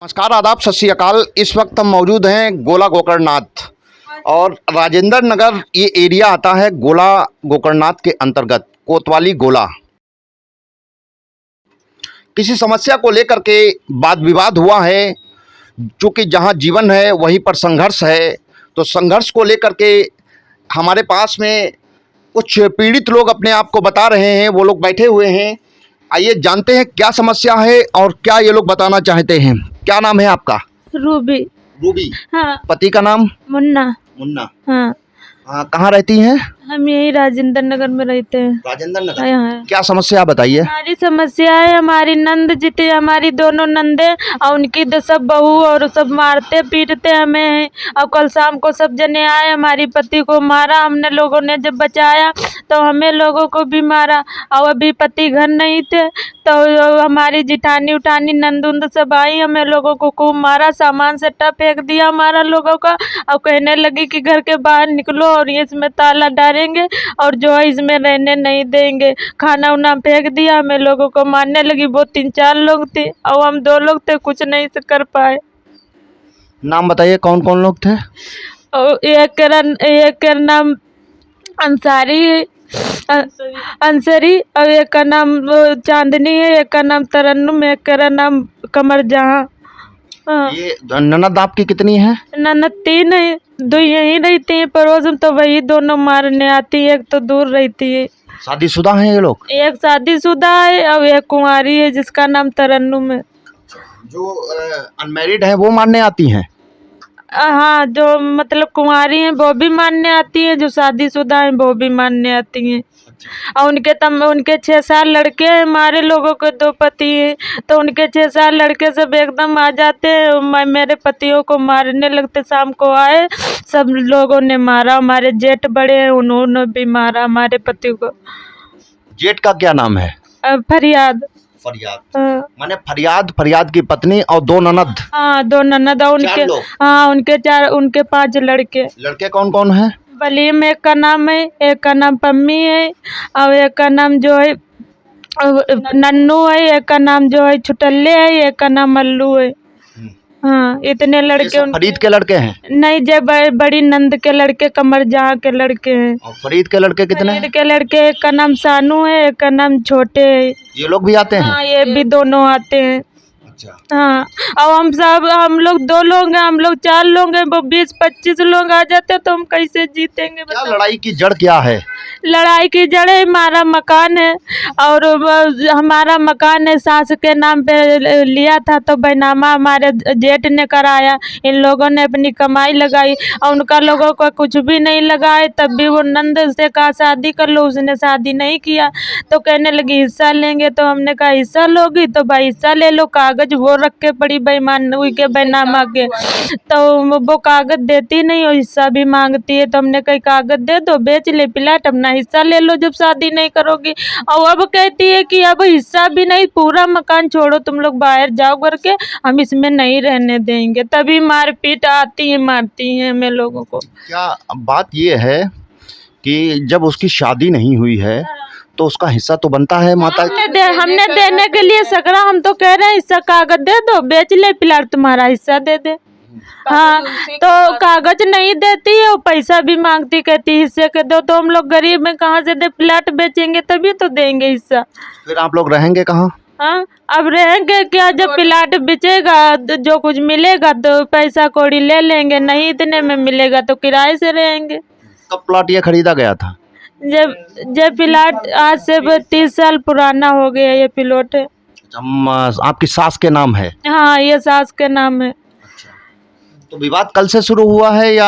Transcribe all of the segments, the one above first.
नमस्कार, आदाब, सत श्री अकाल। इस वक्त हम मौजूद हैं गोला गोकर्णनाथ और राजेंद्र नगर ये एरिया आता है गोला गोकर्णनाथ के अंतर्गत, कोतवाली गोला। किसी समस्या को लेकर के वाद विवाद हुआ है, चूँकि जहाँ जीवन है वहीं पर संघर्ष है। तो संघर्ष को लेकर के हमारे पास में कुछ पीड़ित लोग अपने आप को बता रहे हैं, वो लोग बैठे हुए हैं। आइए जानते हैं क्या समस्या है और क्या ये लोग बताना चाहते हैं। क्या नाम है आपका? रूबी। रूबी। हाँ। पति का नाम? मुन्ना। मुन्ना। हाँ। कहाँ रहती हैं? हम यही राजेंद्र नगर में रहते हैं। राजेंद्र नगर। हाँ। क्या समस्या बताइए। हमारी समस्या है, हमारी नंद जी थी, हमारी दोनों नंदे और उनकी सब बहू और सब मारते पीटते हमें। और कल शाम को सब जने आए, हमारी पति को मारा। हमने लोगों ने जब बचाया तो हमें लोगों को भी मारा। और अभी पति घर नहीं थे तो हमारी जिठानी उठानी नंद उंद सब आई, हमें लोगों को खूब मारा, सामान सट्टा फेंक दिया हमारा लोगों का। और कहने लगी कि घर के बाहर निकलो और ये इसमें ताला डालेंगे और जो है इसमें रहने नहीं देंगे। खाना उना फेंक दिया, हमें लोगों को मारने लगी। वो 3-4 लोग थे और हम 2 लोग थे, कुछ नहीं से कर पाए। नाम बताइए, कौन कौन लोग थे? और एक का नाम अंसारी है, अंसरी, और एक का नाम चांदनी है, एक का नाम तरन्नुम, एक का नाम कमर जहाँ। ये ननद आपकी कितनी है? ननद 3 है, 2 यहीं रहती हैं पड़ोस में, तो वही दोनों मारने आती है, एक तो दूर रहती है। शादीशुदा हैं ये लोग? एक शादीशुदा है और एक कुंवारी है जिसका नाम तरन्नुम है। जो अनमैरिड हैं वो मारने आती हैं? हाँ, जो मतलब कुंवारी हैं वो भी मानने आती हैं, जो शादीशुदा हैं वो भी मानने आती हैं। और उनके 6-7 लड़के हैं, हमारे लोगों के 2 पति हैं, तो उनके 6-7 लड़के सब एकदम आ जाते हैं, मेरे पतियों को मारने लगते। शाम को आए, सब लोगों ने मारा। हमारे जेठ बड़े हैं, उन्होंने भी मारा हमारे पति को। जेठ का क्या नाम है? फरियाद। फरियाद। हाँ। माने फरियाद की पत्नी और 2 ननद? हाँ, 2 ननद और उनके। हाँ, उनके 5 लड़के। लड़के कौन कौन हैं? वलीम एक का नाम है, एक का नाम पम्मी है और एक का नाम जो है नन्नू है, एक का नाम जो है छुटल्ले है, एक का नाम मल्लू है। हाँ, इतने लड़के। फरीद के लड़के हैं? नहीं, जब बड़ी नंद के लड़के कमर जहाँ के लड़के हैं। और फरीद के लड़के कितने? फरीद के लड़के एक का नाम सानू है, एक का नाम छोटे है। ये लोग भी आते हैं? हाँ, ये भी दोनों आते हैं। अच्छा। हाँ, और हम लोग 2 लोग हैं, हम लोग 4 लोग हैं, वो 20-25 लोग आ जाते हैं, तो हम कैसे जीतेंगे? क्या लड़ाई की जड़ क्या है? लड़ाई की जड़ है, हमारा मकान है और हमारा मकान है सास के नाम पे लिया था, तो बैनामा हमारे जेठ ने कराया। इन लोगों ने अपनी कमाई लगाई और उनका लोगों को कुछ भी नहीं लगाए। तब भी वो नंद से कहा शादी कर लो, उसने शादी नहीं किया। तो कहने लगी हिस्सा लेंगे, तो हमने कहा हिस्सा लोगी तो भाई हिस्सा ले लो। कागज वो रख के पड़ी बेईमान हुई के बैनामा के, तो वो कागज देती नहीं और हिस्सा भी मांगती है। तो हमने कहा कागज दे दो, बेच ले प्लाट, अपना हिस्सा ले लो जब शादी नहीं करोगी। और अब कहती है कि अब हिस्सा भी नहीं, पूरा मकान छोड़ो, तुम लोग बाहर जाओ करके, हम इसमें नहीं रहने देंगे। तभी मारपीट आती है, मारती हैं हमें लोगों को। क्या बात ये है कि जब उसकी शादी नहीं हुई है तो उसका हिस्सा तो बनता है माता? हमने देने के लिए सकरा, हम तो कह रहे हैं हिस्सा कागज दे दो, बेच ले प्लाट, तुम्हारा हिस्सा दे दे। हाँ, तो कागज नहीं देती है और पैसा भी मांगती, कहती हिस्से के दो। तो हम लोग गरीब में कहाँ से दे? प्लाट बेचेंगे तभी तो देंगे हिस्सा। फिर आप लोग रहेंगे कहाँ? हाँ, अब रहेंगे क्या? जब प्लाट बेचेगा जो कुछ मिलेगा तो पैसा कौड़ी ले लेंगे, नहीं इतने में मिलेगा तो किराए से रहेंगे। कब प्लाट ये खरीदा गया था? जब प्लाट आज से 30 साल पुराना हो गया ये प्लॉट है। आपकी सास के नाम है? हाँ, ये सास के नाम है। तो विवाद कल से शुरू हुआ है या?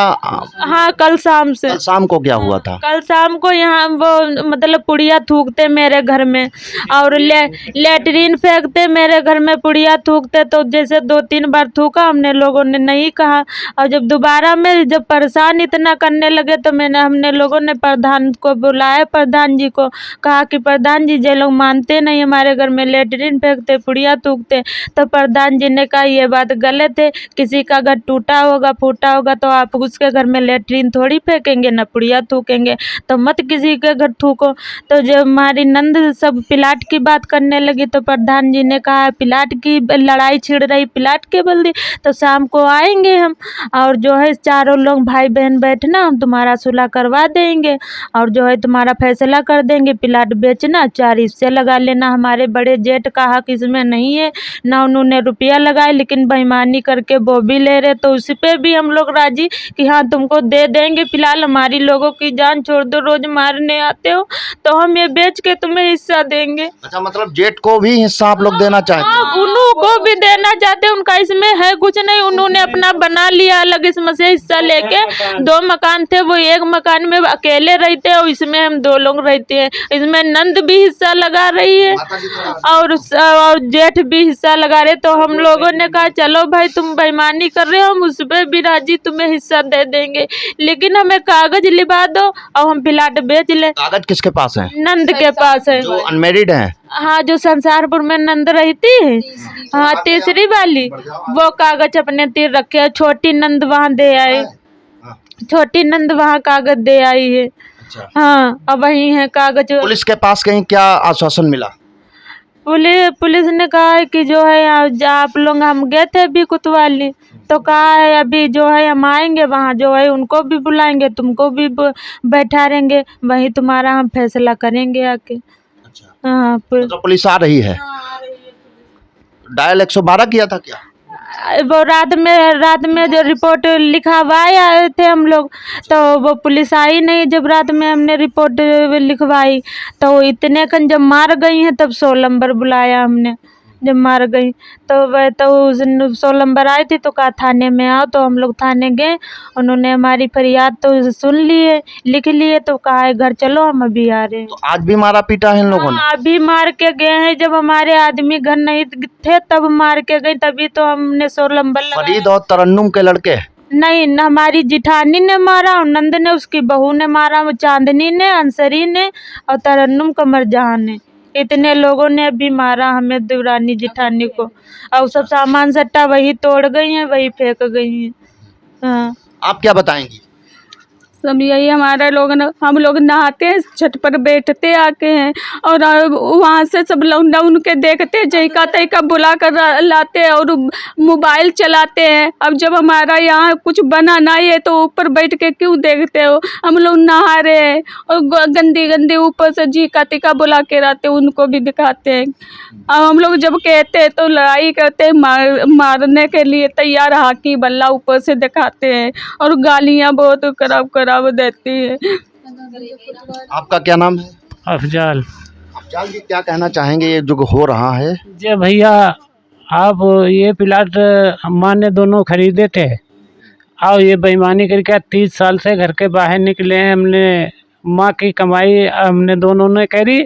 हाँ, कल शाम से। कल शाम को क्या हुआ था? कल शाम को यहाँ वो मतलब पुड़िया थूकते मेरे घर में और लेटरीन फेंकते मेरे घर में, पुड़िया थूकते। तो जैसे 2-3 बार थूका, हमने लोगों ने नहीं कहा। और जब दोबारा में जब परेशान इतना करने लगे तो हमने लोगों ने प्रधान को बुलाया, प्रधान जी को कहा कि प्रधान जी, ये लोग मानते नहीं, हमारे घर में लेटरीन फेंकते, पुड़िया थूकते। तो प्रधान जी ने कहा ये बात गलत है, किसी का घर टूटा टूटा होगा फूटा होगा तो आप उसके घर में लेटरिन थोड़ी फेंकेंगे, न पुड़िया थूकेंगे, तो मत किसी के घर थूको। तो जब हमारी नंद सब प्लाट की बात करने लगी तो प्रधान जी ने कहा प्लाट की लड़ाई छिड़ रही, प्लाट के बल्दी, तो शाम को आएंगे हम, और जो है चारों लोग भाई बहन बैठना, हम तुम्हारा सुलह करवा देंगे और जो है तुम्हारा फैसला कर देंगे, प्लाट बेचना, 4 हिस्से लगा लेना। हमारे बड़े जेठ का हक इसमें नहीं है, ना उन्होंने रुपया लगाए, लेकिन बेईमानी करके वो भी ले रहे, तो उस पे भी हम लोग राजी कि हाँ तुमको दे देंगे, फिलहाल हमारी लोगों की जान छोड़ दो, रोज मारने आते हो तो हम ये बेच के तुम्हें हिस्सा देंगे। अच्छा, मतलब जेठ को भी हिस्सा आप लोग देना चाहते हैं? हाँ, उनको भी देना चाहते हैं, उनका इसमें है कुछ नहीं, उन्होंने अपना बना लिया अलग, इसमें से हिस्सा लेके 2 मकान थे, वो 1 मकान में अकेले रहते हैं और इसमें हम 2 लोग रहते हैं। इसमें नंद भी हिस्सा लगा रही है और जेठ भी हिस्सा लगा रहे, तो हम लोगों ने कहा चलो भाई तुम बेईमानी कर रहे हो, हम उस पर भी राजी, तुम्हें हिस्सा दे देंगे, लेकिन हमें कागज लिखा दो और हम प्लाट बेच ले। कागज किसके पास है? नंद के पास है, जो अनमेरिड है। हाँ, जो संसारपुर में नंद रहती है, हाँ तीसरी वाली, वो कागज अपने तीर रखे है। छोटी नंद वहाँ दे आई, छोटी नंद वहाँ कागज दे आई है। अच्छा। हाँ, अब वही है कागज। पुलिस के पास कहीं क्या आश्वासन मिला? पुलिस ने कहा है कि जो है आप लोग, हम गए थे अभी कोतवाली, तो कहा है अभी जो है हम आएंगे वहाँ, जो है उनको भी बुलाएंगे, तुमको भी बैठा रहेंगे, वहीं तुम्हारा हम फैसला करेंगे आके। अच्छा। हाँ, तो पुलिस आ रही है? डायल 112 किया था क्या? वो रात में जो रिपोर्ट लिखवाए आए थे हम लोग, तो वो पुलिस आई नहीं। जब रात में हमने रिपोर्ट लिखवाई तो इतने कन जब मार गई हैं तब 16 नंबर बुलाया हमने। जब मार गई तो वह तो उस 16 नंबर आई थी तो कहा थाने में आओ, तो हम लोग थाने गए, उन्होंने हमारी फरियाद तो सुन लिए, लिख लिए, तो कहा है घर चलो हम अभी आ रहे हैं। तो आज भी मारा पीटा है इन लोगों ने? हाँ, अभी मार के गए हैं, जब हमारे आदमी घर नहीं थे तब मार के गए, तभी तो हमने 16 नंबर लगाया। फरीद और तरन्नुम के लड़के? नहीं, न हमारी जिठानी ने मारा और नंद ने, उसकी बहू ने मारा, वो चांदनी ने, अंसरी ने और तरन्नुम कमर जहां ने, इतने लोगों ने अभी मारा हमें, दुरानी जिठानी को, और सब सामान सट्टा वही तोड़ गई हैं, वही फेंक गई हैं। हाँ, आप क्या बताएंगी? सब यही हमारा लोग हम लोग नहाते हैं, छत पर बैठते आके हैं और वहाँ से सब लोग उनके देखते जैका तैका बुला कर लाते हैं और मोबाइल चलाते हैं। अब जब हमारा यहाँ कुछ बना नहीं है तो ऊपर बैठ के क्यों देखते हो? हम लोग नहा रहे हैं और गंदी गंदी ऊपर से झीका तिका बुला के रहते, उनको भी दिखाते हैं। अब हम लोग जब कहते हैं तो लड़ाई करते हैं, मारने के लिए तैयार, हाकी बल्ला ऊपर से दिखाते हैं और गालियाँ बहुत खराब खराब देती है। आपका क्या नाम है? अफजाल। अफजाल जी, क्या कहना चाहेंगे ये जो हो रहा है? जी भैया, आप ये प्लाट अम्मा ने दोनों खरीदे थे और ये बेईमानी करके 30 साल से घर के बाहर निकले हैं। हमने माँ की कमाई हमने दोनों ने करी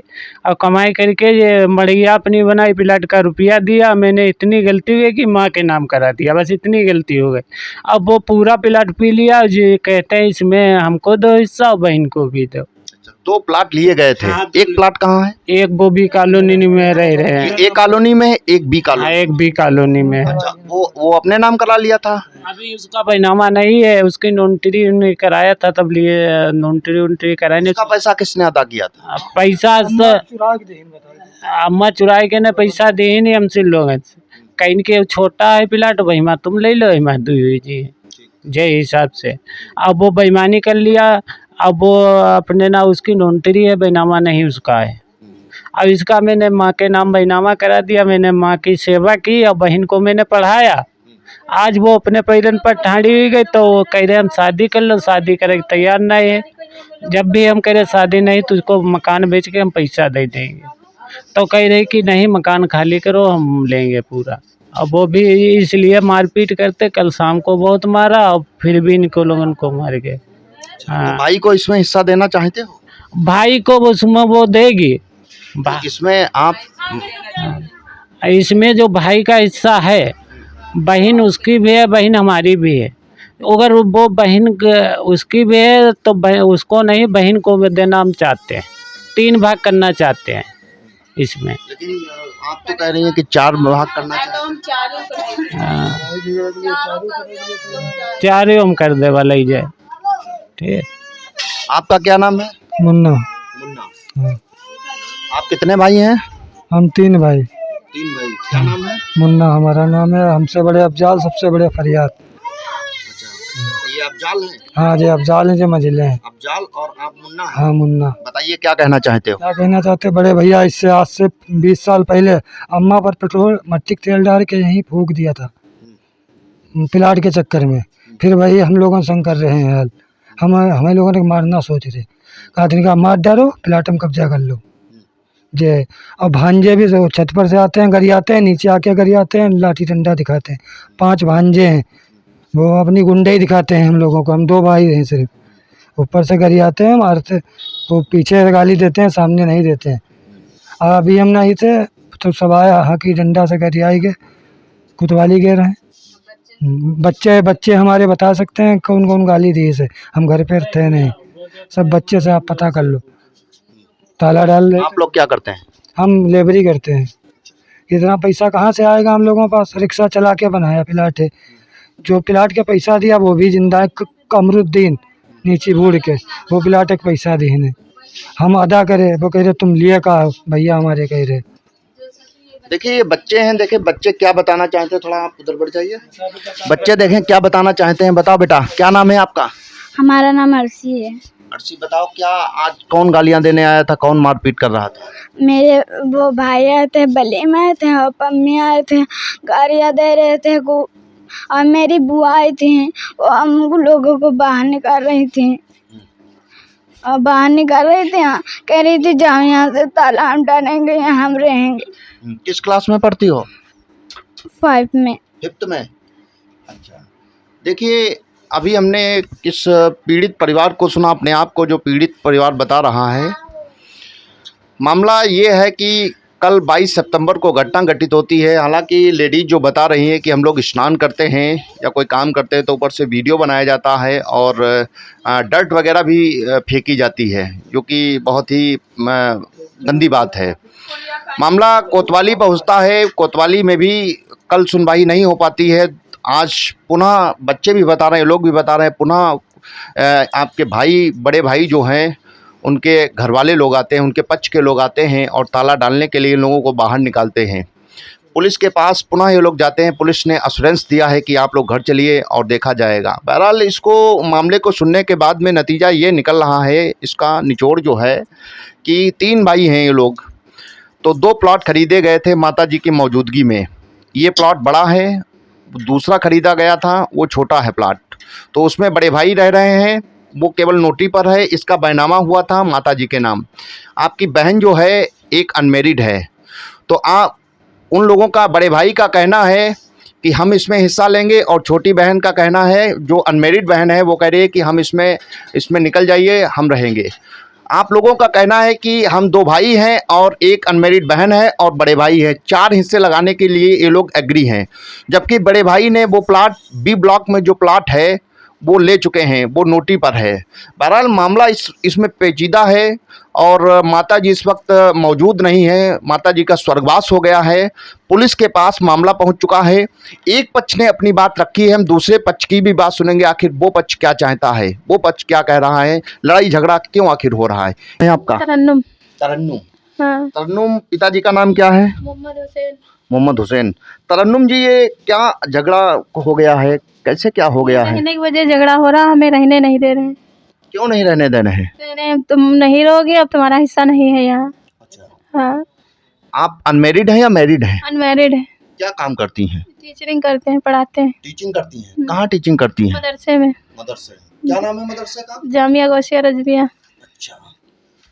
और कमाई करके ये मढ़िया अपनी बनाई, प्लाट का रुपया दिया। मैंने इतनी गलती हुई कि माँ के नाम करा दिया, बस इतनी गलती हो गई। अब वो पूरा प्लाट पी लिया, जी कहते हैं इसमें हमको 2 हिस्सा और बहन को भी दो। 2 प्लाट लिए गए थे। एक प्लाट कहाँ है? एक वो बी कॉलोनी में रह रहे हैं। ए कॉलोनी में है, एक बी हाँ, कॉलोनी। एक बी कॉलोनी में। अच्छा, वो अपने नाम करा लिया था? अभी उसका बैनामा नहीं है, उसकी नोटरी ने कराया था, तब लिए नोटरी कराने। उसका पैसा किसने अदा किया था? पैसा अम्मा चुराए के ने पैसा दे ही नहीं हमसे लोग। कहीं के छोटा है प्लाट, वही में तुम ले लो, मैं दुई जी जय हिसाब से। अब वो बेईमानी कर लिया, अब वो अपने ना उसकी नोटरी है, बैनामा नहीं उसका है। अब इसका मैंने माँ के नाम बैनामा करा दिया। मैंने माँ की सेवा की और बहन को मैंने पढ़ाया। आज वो अपने पैरन पर ठाड़ी हुई गई तो वो कह रहे हम शादी कर लो, शादी करे के तैयार नहीं है। जब भी हम कह रहे शादी नहीं तो उसको मकान बेच के हम पैसा दे देंगे, तो कह रहे कि नहीं मकान खाली करो हम लेंगे पूरा। अब वो भी इसलिए मारपीट करते, कल शाम को बहुत मारा और फिर भी इनको लोगों को मार गए। हाँ, भाई को इसमें हिस्सा देना चाहते हो? भाई को उसमें वो देगी। तो इसमें आप, इसमें जो भाई का हिस्सा है, बहन उसकी भी है, बहन हमारी भी है। अगर वो बहन उसकी भी है तो उसको नहीं, बहन को भी देना हम चाहते हैं। 3 भाग करना चाहते हैं इसमें। लेकिन आप तो कह रही हैं कि 4 विभाग करना चाहते हैं। हाँ, चार हम कर दे वाला ही जाए। ठीक है। आपका क्या नाम है? मुन्ना। मुन्ना। आप कितने भाई हैं? हम 3 भाई। 3 भाई। क्या नाम है? मुन्ना हमारा नाम है, हमसे बड़े अफजाल, सबसे बड़े फरियाद। अच्छा, ये अफजाल हैं? हाँ जी, अफजाल हैं जो मझिले हैं। अफजाल और आप मुन्ना हैं? हाँ मुन्ना। बताइए क्या कहना चाहते हो? क्या कहना चाहते बड़े भैया, इससे आज से 20 साल पहले अम्मा पर पेट्रोल मट्टी का तेल डाल के यहीं फूंक दिया था प्लाट के चक्कर में। फिर वही हम लोगों संग कर रहे हैं हाल। हमें लोगों ने मारना सोच रहे, कहा दिन का मार डालो, प्लाट में कब्जा कर लो जे। और भांजे भी जो छत पर से आते हैं, गरियाते हैं, नीचे आके गरियाते हैं, लाठी डंडा दिखाते हैं। 5 भांजे हैं, वो अपनी गुंडे ही दिखाते हैं हम लोगों को। हम 2 भाई हैं सिर्फ, ऊपर से गरियाते हैं, मारते, वो पीछे से गाली देते हैं, सामने नहीं देते हैं। और अभी हम नहीं थे तो सब आया हाकी डंडा से गरियाई गए, कुतवाली गए रहे। बच्चे हमारे बता सकते हैं कौन कौन गाली दी इसे, हम घर पे थे नहीं। सब बच्चे से आप पता कर लो, ताला डाल दे। आप लोग क्या करते हैं? हम लेबरी करते हैं। इतना पैसा कहाँ से आएगा हम लोगों के पास? रिक्शा चला के बनाया प्लाट है, जो प्लाट के पैसा दिया वो भी जिंदा है। कमरुद्दीन नीचे बूढ़ के, वो प्लाट एक पैसा दी ने, हम अदा करे, वो कह रहे तुम लिए का भैया हमारे, कह रहे। देखिए ये बच्चे हैं, देखिए बच्चे क्या बताना चाहते हैं, थोड़ा आप उधर बढ़ जाइए। बच्चे देखें क्या बताना चाहते हैं। बताओ बेटा, क्या नाम है आपका? हमारा नाम अर्शी है। अर्शी, बताओ क्या आज कौन गालियां देने आया था, कौन मारपीट कर रहा था? मेरे वो भाई आए थे, बली में आए थे और पम्मी आए थे, गालियाँ दे रहे थे और मेरी बुआ आई थी, वो हम लोगों को बाहर निकाल रही थी और बाहर निकाल रही थी। कह रही थी जाओ यहाँ से, ताला हम डालेंगे, यहाँ हम रहेंगे। किस क्लास में पढ़ती हो? 5 में। 5th में। अच्छा, देखिए अभी हमने किस पीड़ित परिवार को सुना, अपने आप को जो पीड़ित परिवार बता रहा है। मामला ये है कि कल 22 सितंबर को घटना घटित होती है। हालांकि लेडीज जो बता रही हैं कि हम लोग स्नान करते हैं या कोई काम करते हैं तो ऊपर से वीडियो बनाया जाता है और डर्ट वगैरह भी फेंकी जाती है, जो कि बहुत ही गंदी बात है। मामला कोतवाली पहुंचता है, कोतवाली में भी कल सुनवाई नहीं हो पाती है। आज पुनः बच्चे भी बता रहे हैं, लोग भी बता रहे हैं, पुनः आपके भाई, बड़े भाई जो हैं, उनके घर वाले लोग आते हैं, उनके पक्ष के लोग आते हैं और ताला डालने के लिए लोगों को बाहर निकालते हैं। पुलिस के पास पुनः ये लोग जाते हैं। पुलिस ने अश्योरेंस दिया है कि आप लोग घर चलिए और देखा जाएगा। बहरहाल इसको मामले को सुनने के बाद में नतीजा ये निकल रहा है, इसका निचोड़ जो है कि 3 भाई हैं ये लोग। तो 2 प्लॉट खरीदे गए थे माताजी की मौजूदगी में। ये प्लॉट बड़ा है, दूसरा खरीदा गया था वो छोटा है प्लॉट। तो उसमें बड़े भाई रह रहे हैं, वो केवल नोटी पर है। इसका बैनामा हुआ था माताजी के नाम। आपकी बहन जो है एक अनमेरिड है। तो आप उन लोगों का, बड़े भाई का कहना है कि हम इसमें हिस्सा लेंगे और छोटी बहन का कहना है, जो अनमेरिड बहन है, वो कह रही है कि हम इसमें निकल जाइए, हम रहेंगे। आप लोगों का कहना है कि हम 2 भाई हैं और एक अनमेरिड बहन है और बड़े भाई है, 4 हिस्से लगाने के लिए ये लोग एग्री हैं। जबकि बड़े भाई ने वो प्लाट बी ब्लॉक में जो प्लाट है वो ले चुके हैं, वो नोटी पर है। बहरहाल मामला इसमें पेचीदा है और माताजी इस वक्त मौजूद नहीं है, माताजी का स्वर्गवास हो गया है। पुलिस के पास मामला पहुंच चुका है। एक पक्ष ने अपनी बात रखी है, हम दूसरे पक्ष की भी बात सुनेंगे, आखिर वो पक्ष क्या चाहता है, वो पक्ष क्या कह रहा है, लड़ाई झगड़ा क्यों आखिर हो रहा है। आपका तरन्नुम। तरन्नुम। हाँ। तरन्नुम, पिताजी का नाम क्या है? मोहम्मद हुसैन। मोहम्मद हुसैन। तरन्नुम जी, ये क्या झगड़ा हो गया है, कैसे क्या हो गया है? रहने की वजह झगड़ा हो रहा, हमें रहने नहीं दे रहे हैं। क्यों नहीं रहने देना है? कह रहे हैं तुम नहीं रहोगे, अब तुम्हारा हिस्सा नहीं है यहाँ। अच्छा। हाँ। आप अनमेरिड हैं या मैरिड हैं? अनमैरिड है। क्या काम करती हैं? टीचरिंग करते हैं, पढ़ाते हैं टीचिंग करती हैं। कहाँ टीचिंग करती हैं? मदरसे में। मदरसे। क्या नाम है मदरसे का? जामिया गौसिया रजविया। अच्छा,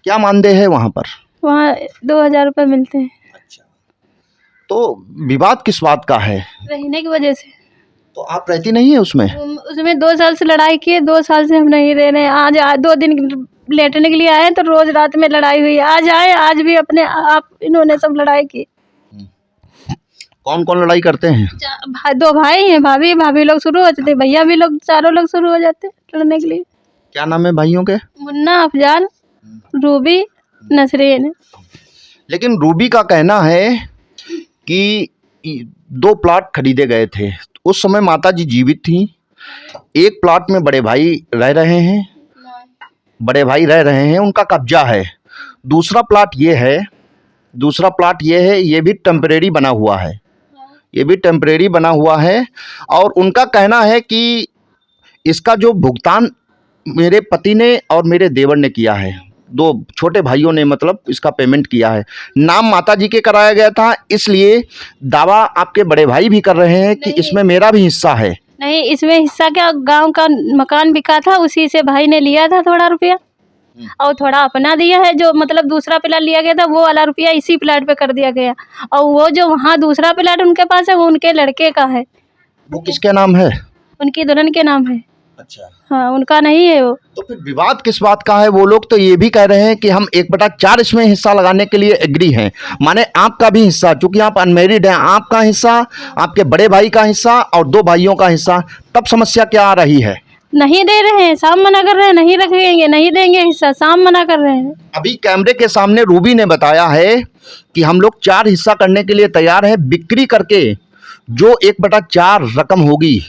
क्या मानदेय है वहाँ पर? वहाँ 2000 रुपये मिलते हैं। अच्छा, तो विवाद किस बात का है? रहने की वजह से। तो आप रहती नहीं है उसमें? उसमें 2 साल से लड़ाई की है, 2 साल से हम नहीं रह रहे हैं। आज 2 दिन लेटने के लिए आए तो रोज रात में लड़ाई हुई। आज आए, आज भी अपने आप इन्होंने सब लड़ाई की। कौन कौन लड़ाई करते हैं? 2 भाई हैं, भाभी लोग शुरू हो जाते, भैया भी लोग, चारों लोग शुरू हो जाते लड़ने के लिए। क्या नाम है भाइयों के? मुन्ना, अफजाल, रूबी, नसरीन। लेकिन रूबी का कहना है कि 2 प्लाट खरीदे गए थे, उस समय माता जी जीवित थी। एक प्लाट में बड़े भाई रह रहे हैं, उनका कब्जा है। दूसरा प्लाट ये है, ये भी टेम्परेरी बना हुआ है, और उनका कहना है कि इसका जो भुगतान मेरे पति ने और मेरे देवर ने किया है, 2 छोटे भाइयों ने मतलब इसका पेमेंट किया है। नाम माता जी के कराया गया था, इसलिए दावा आपके बड़े भाई भी कर रहे हैं कि इसमें मेरा भी हिस्सा है। नहीं, इसमें हिस्सा क्या, गांव का मकान बिका था, उसी से भाई ने लिया था थोड़ा रुपया, और थोड़ा अपना दिया है। जो मतलब दूसरा प्लाट लिया गया था वो वाला रुपया इसी प्लाट पे कर दिया गया, और वो जो वहाँ दूसरा प्लाट उनके पास है वो उनके लड़के का है। वो किसके नाम है? उनकी दुल्हन के नाम है। अच्छा, हाँ, उनका नहीं है वो। तो फिर विवाद किस बात का है? वो लोग तो ये भी कह रहे हैं कि हम 1/4 इसमें हिस्सा लगाने के लिए एग्री हैं, माने आपका भी हिस्सा, चूंकि आप अनमेरिड हैं, आपका हिस्सा, आपके बड़े भाई का हिस्सा और 2 भाइयों का हिस्सा। तब समस्या क्या आ रही है? नहीं दे रहे हैं, साहब मना कर रहे हैं, नहीं रखेंगे, नहीं देंगे हिस्सा, साहब मना कर रहे हैं। अभी कैमरे के सामने रूबी ने बताया है कि हम लोग 4 हिस्सा करने के लिए तैयार है, बिक्री करके जो 1/4 रकम होगी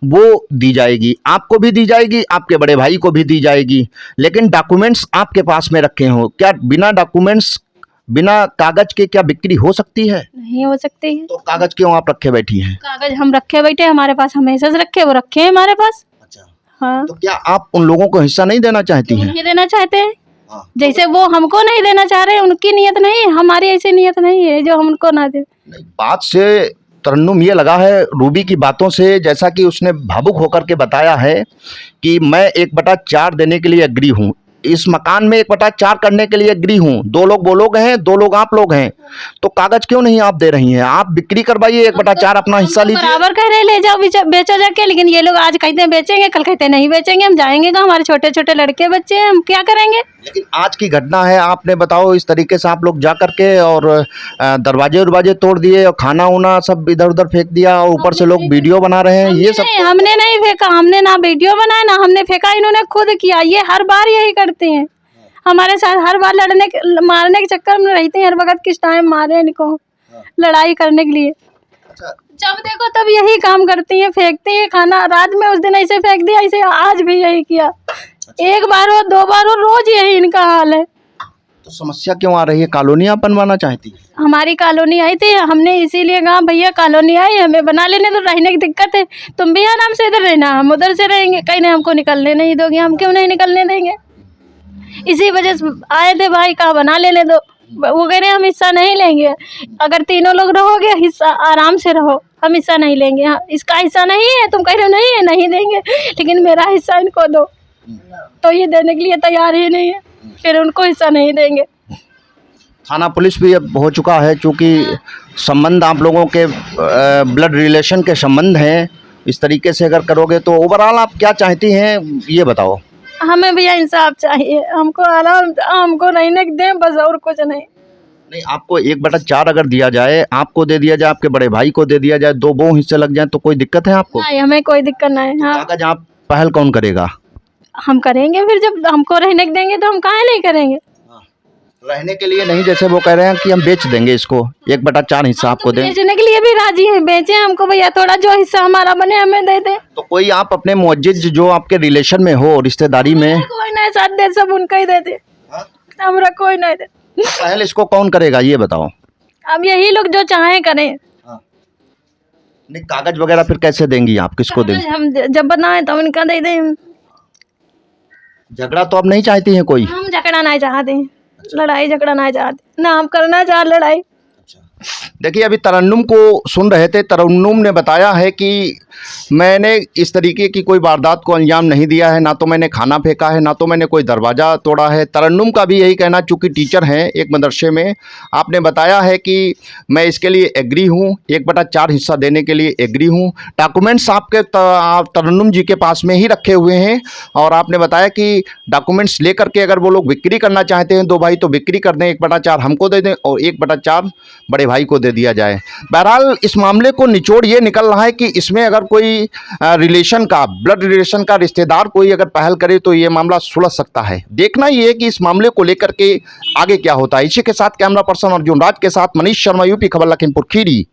वो दी जाएगी, आपको भी दी जाएगी, आपके बड़े भाई को भी दी जाएगी। लेकिन डॉक्यूमेंट्स आपके पास में रखे हो, क्या बिना डॉक्यूमेंट्स, बिना कागज के क्या बिक्री हो सकती है? नहीं हो सकती है। तो कागज क्यों आप रखे बैठी हैं? कागज हम रखे बैठे, हमारे पास हमेशा से रखे, वो रखे हैं हमारे पास। अच्छा, हाँ। तो क्या आप उन लोगों को हिस्सा नहीं देना चाहती हैं? नहीं देना चाहते हैं, हाँ। जैसे वो हमको नहीं देना चाह रहे, उनकी नीयत नहीं है, हमारी ऐसी नीयत नहीं है जो हम उनको ना दे। नहीं, बात से तरन्नुम ये लगा है रूबी की बातों से, जैसा कि उसने भावुक होकर के बताया है कि मैं 1/4 देने के लिए एग्री हूँ, इस मकान में 1/4 करने के लिए एग्री हूँ। 2 लोग वो लोग हैं, 2 लोग आप लोग हैं, तो कागज क्यों नहीं आप दे रही हैं? आप बिक्री करवाइए, 1/4 अपना हिस्सा लीजिए। बराबर कह रहे ले जाओ, बेचो जाके, लेकिन ये लोग आज कहते हैं बेचेंगे, कल कहते हैं नहीं बेचेंगे। हम जाएंगे कहाँ? हमारे छोटे छोटे लड़के बच्चे हैं, हम क्या करेंगे? लेकिन आज की घटना है, आपने बताओ इस तरीके से आप लोग जा करके और दरवाजे तोड़ दिए और खाना उना सब इधर उधर फेंक दिया, और ऊपर से लोग वीडियो बना रहे हैं, ये सब। हमने नहीं फेंका, हमने ना वीडियो बनाया ना हमने फेंका, इन्होंने खुद किया। ये हर बार यही करते हैं हमारे साथ, हर बार मारने के चक्कर में रहते हैं, हर वक्त किस टाइम मारे इनको लड़ाई करने के लिए। जब देखो तब यही काम करती हैं, फेंकती हैं खाना। रात में उस दिन ऐसे फेंक दिया, ऐसे आज भी यही किया। एक बार हो, 2 बार हो, रोज यही इनका हाल है। तो समस्या क्यों आ रही है? कॉलोनी आप बनवाना चाहती है? हमारी कॉलोनी आई थी, हमने इसीलिए कहा भैया कॉलोनी आई, हमें बना लेने तो, रहने की दिक्कत है, तुम भी आराम से इधर रहना, हम उधर से रहेंगे। कहीं ने हमको निकलने नहीं दोगे, हम क्यों नहीं निकलने देंगे? इसी वजह से आए थे भाई, कहा बना लेने दो। वो कह रहे हम हिस्सा नहीं लेंगे, अगर तीनों लोग रहोगे हिस्सा आराम से रहो, हम हिस्सा नहीं लेंगे। हाँ, इसका हिस्सा नहीं है, तुम कह रहे हो नहीं है, नहीं देंगे, लेकिन मेरा हिस्सा इनको दो, तो ये देने के लिए तैयार ही नहीं है, फिर उनको हिस्सा नहीं देंगे। थाना पुलिस भी अब हो चुका है, चूँकि संबंध आप लोगों के ब्लड रिलेशन के संबंध हैं। इस तरीके से अगर करोगे तो ओवरऑल आप क्या चाहती हैं ये बताओ? हमें भैया इंसाफ चाहिए, हमको आराम, हमको रहने दें बस, और कुछ नहीं। नहीं, आपको 1/4 अगर दिया जाए, आपको दे दिया जाए, आपके बड़े भाई को दे दिया जाए, 2 वो हिस्से लग जाए, तो कोई दिक्कत है आपको? नहीं, हमें कोई दिक्कत नहीं। हाँ, कागज आप पहल कौन करेगा? हम करेंगे, फिर जब हमको रहने देंगे तो हम काहे नहीं करेंगे? रहने के लिए नहीं, जैसे वो कह रहे हैं कि हम बेच देंगे इसको, 1/4 हिस्सा आपको दें। बेचने के लिए भी राजी हैं, बेचें हमको भैया, थोड़ा जो हिस्सा हमारा बने हमें दे दे। तो कोई आप अपने मुअज्जिज जो आपके रिलेशन में हो, रिश्तेदारी में, कोई नहीं साथ दे, सब उनका ही दे दे, हमरा कोई नहीं दे। पहल इसको कौन करेगा ये बताओ? अब यही लोग जो चाहें करें। नहीं, कागज वगैरह फिर कैसे देंगी आप, किसको देंगी? हम जब बनाए तो उनका दे दें। झगड़ा तो आप नहीं चाहती हैं कोई? हम झगड़ा नहीं चाहते हैं, लड़ाई झगड़ा नहीं चाहते ना, हम करना चाह लड़ाई। देखिए, अभी तरन्नुम को सुन रहे थे। तरन्नुम ने बताया है कि मैंने इस तरीके की कोई वारदात को अंजाम नहीं दिया है, ना तो मैंने खाना फेंका है, ना तो मैंने कोई दरवाज़ा तोड़ा है। तरन्नुम का भी यही कहना, चूँकि टीचर हैं एक मदरसे में, आपने बताया है कि मैं इसके लिए एग्री हूँ, 1/4 हिस्सा देने के लिए एग्री हूँ। डॉक्यूमेंट्स आपके तरन्नुम जी के पास में ही रखे हुए हैं, और आपने बताया कि डॉक्यूमेंट्स लेकर के अगर वो लोग बिक्री करना चाहते हैं 2 भाई, तो बिक्री कर दें, 1/4 हमको दे दें और 1/4 बड़े भाई को दे दिया जाए। बहरहाल इस मामले को निचोड़ ये निकल रहा है कि इसमें अगर कोई रिलेशन का, ब्लड रिलेशन का रिश्तेदार कोई अगर पहल करे तो ये मामला सुलझ सकता है। देखना ये है कि इस मामले को लेकर के आगे क्या होता है। इसी के साथ कैमरा पर्सन अर्जुन राज के साथ मनीष शर्मा, यूपी खबर, लखीमपुर खीरी।